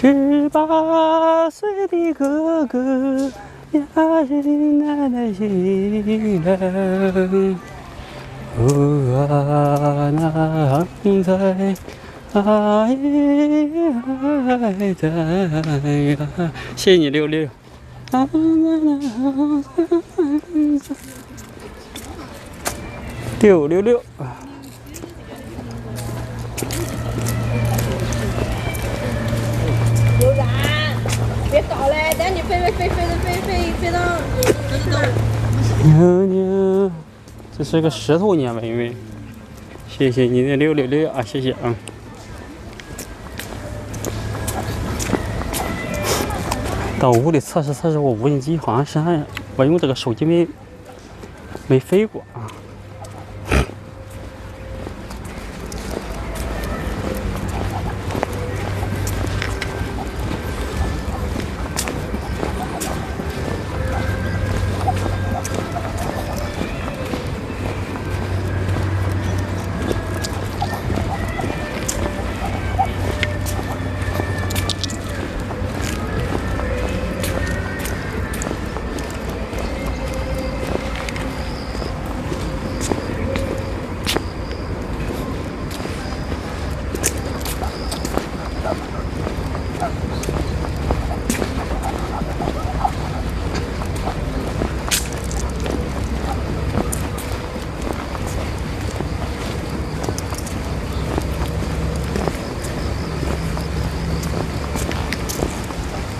18岁的哥哥，呀是奶奶心疼。那在爱在呀，谢谢你六六。666。有然，别搞嘞，等你飞到，走。娘娘，这是个石头年妹妹，谢谢你的666啊，谢谢啊。到屋里测试测试我无人机，好像是我用这个手机没飞过啊。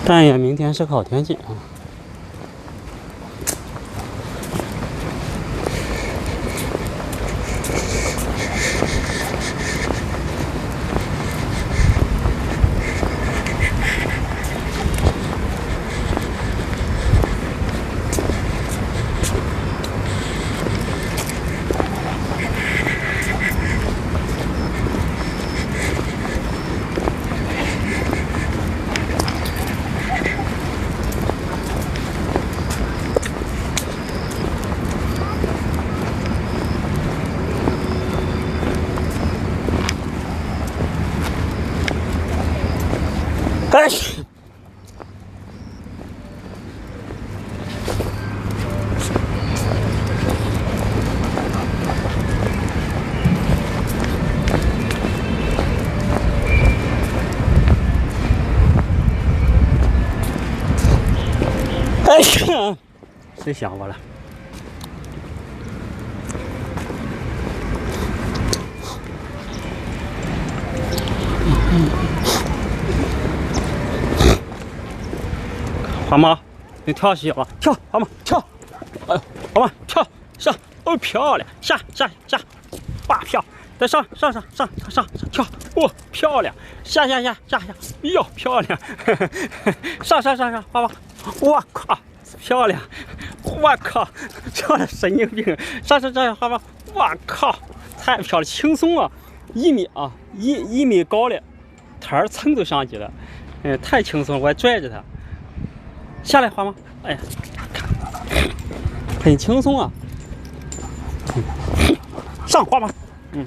但愿明天是个好天气啊！哎，哎呀，谁想我了？花猫，你跳起了，跳，花猫跳，哎呦，花猫跳上，哦漂亮，下，哇漂，再上，跳，哦漂亮，下，哎呦漂亮，上，花猫，我靠，漂亮，我靠，漂亮神经病，上，花猫，我靠，太漂亮，轻松啊，1米啊，1米高了，台儿蹭都上去了，太轻松了，我还拽着它。下来花吗？哎呀，很轻松啊！上花吗？嗯。